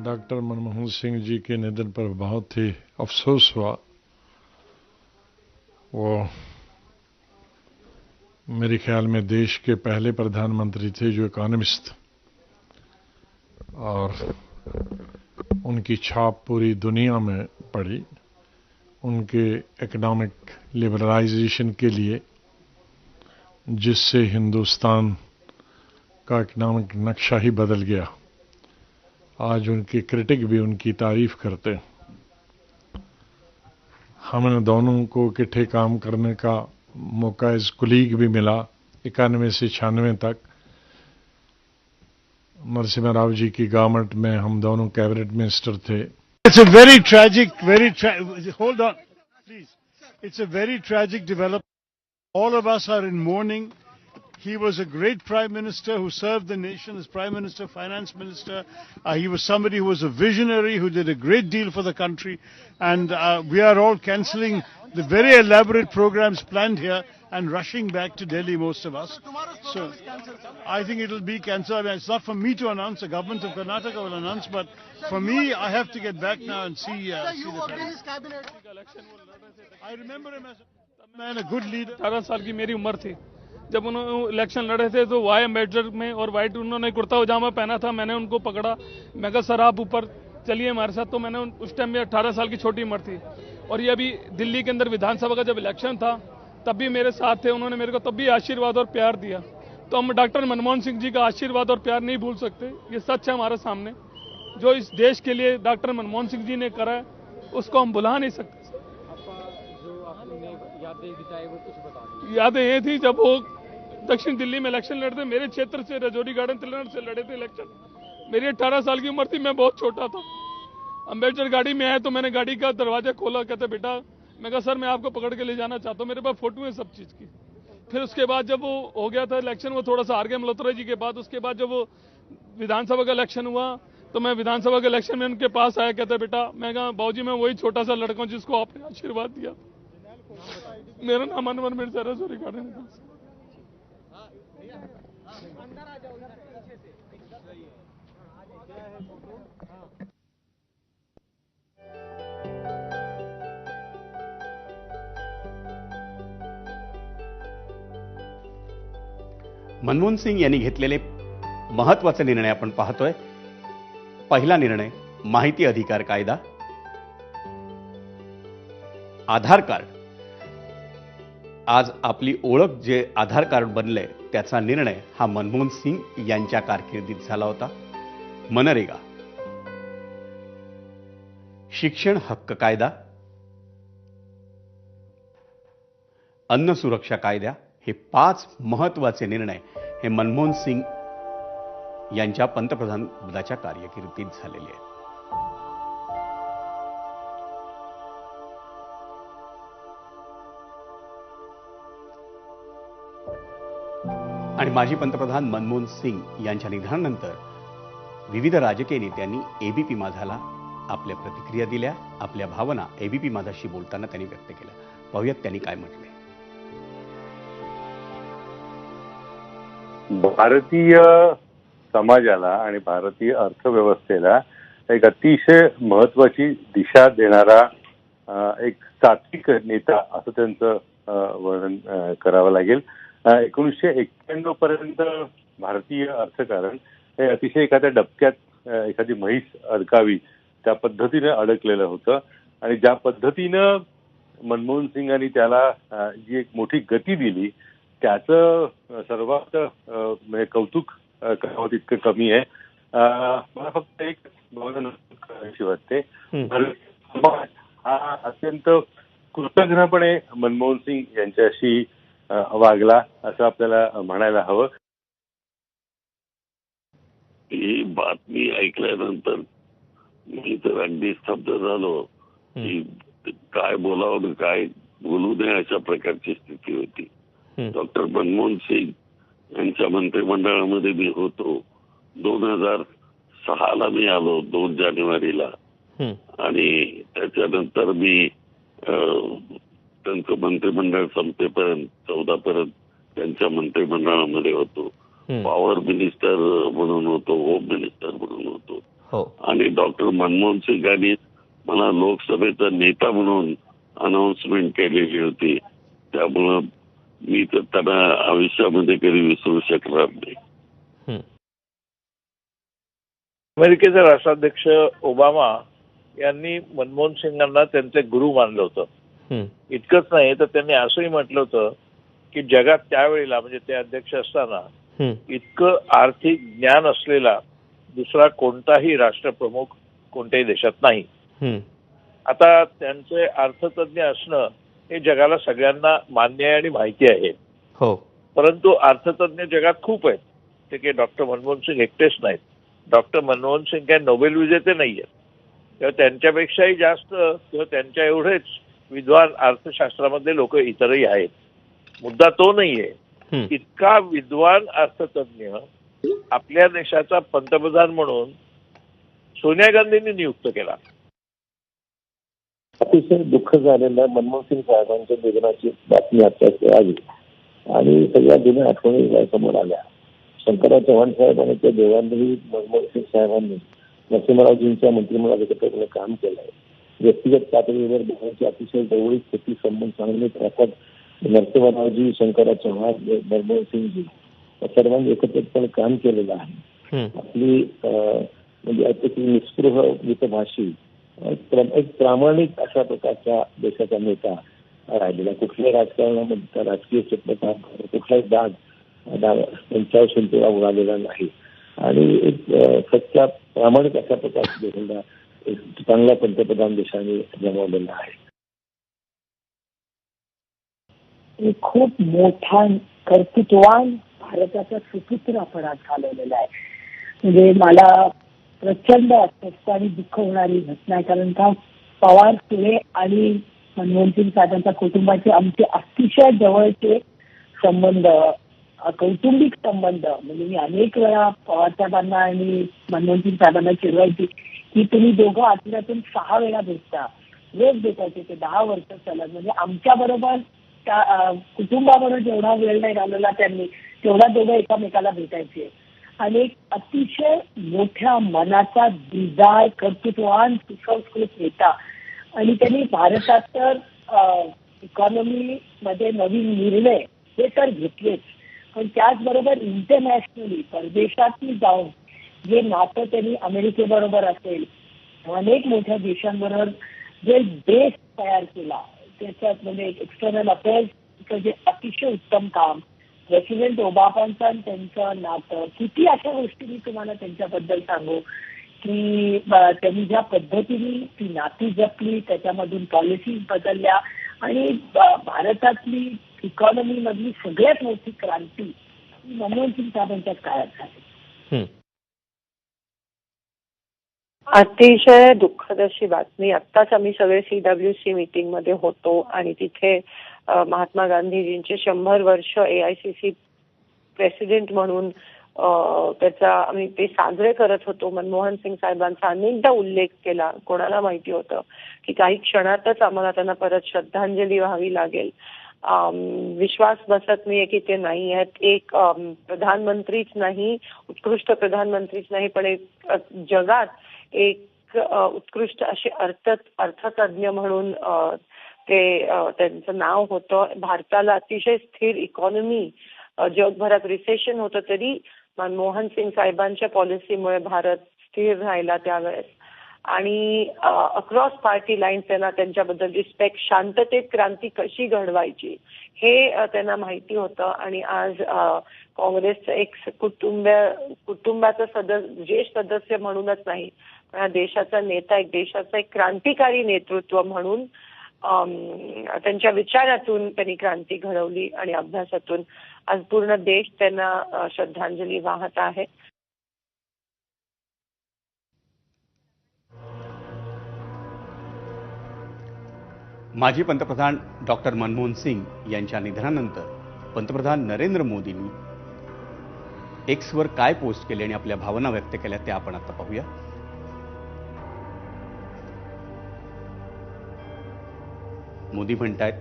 Doctor Manmohan Singh ji के निधन पर बहुत ही अफसोस हुआ। वो मेरे ख्याल में देश के पहले प्रधानमंत्री थे जो इकोनॉमिस्ट, और उनकी छाप पूरी दुनिया में पड़ी। उनके इकोनॉमिक लिबरलाइजेशन के लिए, जिससे हिंदुस्तान का इकोनॉमिक नक्शा ही बदल गया। आज उनके क्रिटिक भी उनकी तारीफ करते हैं। हमें दोनों को इकट्ठे काम करने का मौका एज कुलीग भी मिला 91 से 96 तक। नरसिम्हा राव जी की गवर्नमेंट में हम दोनों कैबिनेट मिनिस्टर थे। It's a very tragic, hold on, please. It's a very tragic development. All of us are in mourning. He was a great prime minister who served the nation as prime minister, finance minister. He was somebody who was a visionary, who did a great deal for the country. And we are all cancelling the very elaborate programs planned here and rushing back to Delhi, most of us. So I think it will be cancelled. It's not for me to announce. The government of Karnataka will announce. But for me, I have to get back now and see the cabinet. I remember him as a man, a good leader. 18 साल की मेरी उम्र थी जब उन्होंने election लड़े थे, तो Wai ambassador में और वाइट उन्होंने कुर्ता पजामा पहना था। मैंने उनको पकड़ा, मैं कहा सर आप ऊपर चलिए हमारे साथ। तो मैंने उस टाइम में 18 साल की छोटी उम्र थी। और ये अभी दिल्ली के अंदर विधानसभा का जब इलेक्शन था तब भी मेरे साथ थे। उन्होंने मेरे को तब भी आशीर्वाद और प्यार दिया। तो हम डॉक्टर मनमोहन सिंह जी का आशीर्वाद और प्यार नहीं भूल सकते। ये सच है हमारे सामने। जो इस देश के लिए डॉक्टर मनमोहन सिंह जी ने करा है उसको हम भुला नहीं सकते। यादें ये थी जब वो दक्षिण दिल्ली में इलेक्शन लड़ते, मेरे क्षेत्र से रजौरी गार्डन तिलहट से लड़े थे इलेक्शन। मेरी 18 साल की उम्र थी, मैं बहुत छोटा था। अम्बेडकर गाड़ी में आए तो मैंने गाड़ी का दरवाजा खोला, कहते बेटा, मैं कहा सर मैं आपको पकड़ के ले जाना चाहता हूँ, मेरे पास फोटो है सब चीज की। फिर उसके बाद जब वो हो गया था इलेक्शन, वो थोड़ा सा हार गए मल्होत्रा जी के बाद। उसके बाद जब वो विधानसभा का इलेक्शन हुआ तो मैं विधानसभा के इलेक्शन में उनके पास आया, कहते बेटा, मैं कहा बाबूजी मैं वही छोटा सा लड़का हूँ जिसको आपने आशीर्वाद दिया। मेरा नाम अनवर मिर्जा, रजौरी गार्डन। मनमोहन सिंग यांनी घेतलेले महत्त्वाचे निर्णय आपण पाहतोय। पहिला निर्णय, माहिती अधिकार कायदा, आधार कार्ड। आज आपली ओळख जे आधार कार्ड बनले त्याचा निर्णय हा मनमोहन सिंग यांच्या कारकिर्दीत झाला होता। मनरेगा, शिक्षण हक्क कायदा, अन्न सुरक्षा कायदा, हे 5 महत्त्वाचे निर्णय हे मनमोहन सिंग यांच्या पंतप्रधान पदाच्या कारकिर्दीत झालेले आहेत। आणि माजी पंतप्रधान मनमोहन सिंग यांच्या निधनानंतर विविध राजकीय नेत्यांनी एबीपी माझाला आपल्या प्रतिक्रिया दिल्या, आपल्या भावना एबीपी माझाशी बोलताना त्यांनी व्यक्त केल्या। पाहूयात त्यांनी काय म्हटले। भारतीय समाजाला आणि भारतीय अर्थव्यवस्थेला एक अतिशय महत्त्वाची दिशा देणारा एक सात्विक नेता असं त्यांचं वर्णन करावं लागेल। 1991 पर्यंत भारतीय अर्थकारण हे अतिशय एखाद्या डबक्यात एखादी म्हैस अडकावी त्या पद्धतीने अडकलेलं होतं। आणि ज्या पद्धतीनं मनमोहन सिंगांनी त्याला जी एक मोठी गती दिली त्याचं सर्वात म्हणजे कौतुक करावं तितकं कमी आहे। मला फक्त एक भावना करायची वाटते, हा अत्यंत कृतज्ञपणे मनमोहन सिंग यांच्याशी वागला असं आपल्याला म्हणायला हवं। ही बातमी ऐकल्यानंतर मी तर अगदी स्तब्ध झालो की काय बोलावं काय बोलू नये अशा प्रकारची स्थिती होती। डॉक्टर मनमोहन सिंग यांच्या मंत्रिमंडळामध्ये मी होतो। 2006ला मी आलो 2 जानेवारीला आणि त्याच्यानंतर मी त्यांचं मंत्रिमंडळ संपेपर्यंत 14 पर्यंत त्यांच्या मंत्रिमंडळामध्ये होतो। पॉवर मिनिस्टर म्हणून होतो, होम मिनिस्टर म्हणून होतो। हो. आणि डॉक्टर मनमोहन सिंगांनी मला लोकसभेचा नेता म्हणून अनाउन्समेंट केलेली होती. त्यामुळं मी तर त्यांना आयुष्यामध्ये कधी विसरू शकणार नाही. अमेरिकेचे राष्ट्राध्यक्ष ओबामा यांनी मनमोहन सिंगांना त्यांचे गुरु मानलं होतं. इतकंच नाही तर त्यांनी असंही म्हटलं होतं की जगात त्यावेळेला म्हणजे ते अध्यक्ष असताना इतकं आर्थिक ज्ञान असलेला दुसरा कोणताही राष्ट्रप्रमुख कोणत्याही देशात नाही. आता त्यांचे अर्थतज्ञ असणं हे जगाला सगळ्यांना मान्य आहे आणि माहिती आहे. हो. परंतु अर्थतज्ञ जगात खूप आहेत. ते काही डॉक्टर मनमोहन सिंग एकटेच नाहीत. डॉक्टर मनमोहन सिंग काही नोबेल विजेते नाहीयेत. तेव्हा त्यांच्यापेक्षाही जास्त किंवा त्यांच्या एवढेच विद्वान अर्थशास्त्रामधले लोक इतरही आहेत. मुद्दा तो नाहीये. इतका विद्वान अर्थतज्ञ आपल्या देशाचा पंतप्रधान म्हणून सोनिया गांधींनी नियुक्त केला. अतिशय दुःख झालेलं मनमोहन सिंग साहेबांच्या निधनाची बातमी आता आली आणि सगळ्या जुन्या आठवणी समोर आल्या. शंकरराव चव्हाण साहेब आणि त्या देवांनीही मनमोहन सिंग साहेबांनी नरसिंहरावजींच्या मंत्रिमंडळात एकत्रितपणे काम केलंय. व्यक्तिगत पातळीवर दोघांची अतिशय जवळीक स्थिती संबंध चांगले राहतात. नरसिंहरावजी, शंकरराव चव्हाण, मनमोहन सिंगजी सर्वांनी एकत्रितपणे काम केलेलं आहे. आपली म्हणजे अतिशय निस्पृह मितभाषी एक प्रामाणिक अशा प्रकारचा देशाचा नेता राहिलेला. कुठल्याही राजकारणामध्ये राजकीय क्षेत्रात कुठलाही दाग त्यांच्यावर शिंतोडा उडालेला नाही आणि एक सच्चा प्रामाणिक अशा प्रकारचा देशाला एक चांगला पंतप्रधान देशाने जमवलेला आहे. खूप मोठा कर्तृत्ववान भारताचा सुपुत्र आपण आज घालवलेला आहे. म्हणजे मला प्रचंड अस्वस्थ आणि दुःख होणारी घटना आहे. कारण का पवार सुळे आणि मनमोहन सिंग साहेबांच्या कुटुंबाचे आमचे अतिशय जवळचे संबंध, कौटुंबिक संबंध. म्हणजे मी अनेक वेळा पवार साहेबांना आणि मनमोहन सिंग साहेबांना चिडवायची की तुम्ही दोघं आठवड्यातून 6 वेळा भेटता, रोज भेटायचे ते 10 वर्ष सलग. म्हणजे आमच्या बरोबर त्या कुटुंबाबरोबर जेवढा वेळ नाही घालवला त्यांनी तेवढा दोघं एकामेकाला भेटायचे. आणि एक अतिशय मोठ्या मनाचा दिलदार कर्तृत्ववान सुसंस्कृत नेता. आणि त्यांनी भारतात तर इकॉनॉमी मध्ये नवीन निर्णय हे तर घेतलेच, पण त्याचबरोबर इंटरनॅशनली परदेशातही जाऊन जे नातं त्यांनी अमेरिकेबरोबर असेल, अनेक मोठ्या देशांबरोबर जे बेस तयार केला त्याच्यात म्हणजे एक्सटर्नल अफेअर्सचं जे अतिशय उत्तम काम, प्रेसिडेंट ओबामांचं त्यांचं नातं, किती अशा गोष्टी मी तुम्हाला त्यांच्याबद्दल सांगू की त्यांनी ज्या पद्धतीने ती नाती जपली, त्याच्यामधून पॉलिसीज बदलल्या आणि भारतातली इकॉनॉमी मधली सगळ्यात मोठी क्रांती मनमोहन सिंग साहेबांच्याच काळात झाली. अतिशय दुःखद अशी बातमी. आत्ताच आम्ही सगळे CWC मीटिंग मध्ये होतो आणि तिथे महात्मा गांधीजींचे 100 वर्ष AICC प्रेसिडेंट म्हणून त्याचा आम्ही ते साजरे करत होतो. मनमोहन सिंग साहेबांचा अनेकदा उल्लेख केला. कोणाला माहिती होतं की काही क्षणातच आम्हाला त्यांना परत श्रद्धांजली व्हावी लागेल. विश्वास बसत नाहीये की ते नाही आहेत. एक प्रधानमंत्रीच नाही, उत्कृष्ट प्रधानमंत्रीच नाही, पण एक जगात एक उत्कृष्ट असे अर्थतज्ञ म्हणून ते त्यांचं नाव होतं. भारताला अतिशय स्थिर इकॉनॉमी, जगभरात रिसेशन होतं तरी मनमोहन सिंग साहेबांच्या पॉलिसीमुळे भारत स्थिर राहिला त्यावेळेस. आणि अक्रॉस पार्टी लाईन्स त्यांना त्यांच्याबद्दल रिस्पेक्ट, शांततेत क्रांती कशी घडवायची हे त्यांना माहिती होतं. आणि आज काँग्रेसचं एक कुटुंबाचं ज्येष्ठ सदस्य म्हणूनच नाही, पण देशाचा नेता, एक देशाचा एक क्रांतिकारी नेतृत्व म्हणून त्यांच्या विचारातून त्यांनी क्रांती घडवली आणि अभ्यासातून आज पूर्ण देश त्यांना श्रद्धांजली वाहत आहे. माजी पंतप्रधान डॉक्टर मनमोहन सिंग यांच्या निधनानंतर पंतप्रधान नरेंद्र मोदींनी एक्सवर काय पोस्ट केले आणि आपल्या भावना व्यक्त केल्या त्या आपण आता पाहूया. मोदी म्हणतायत,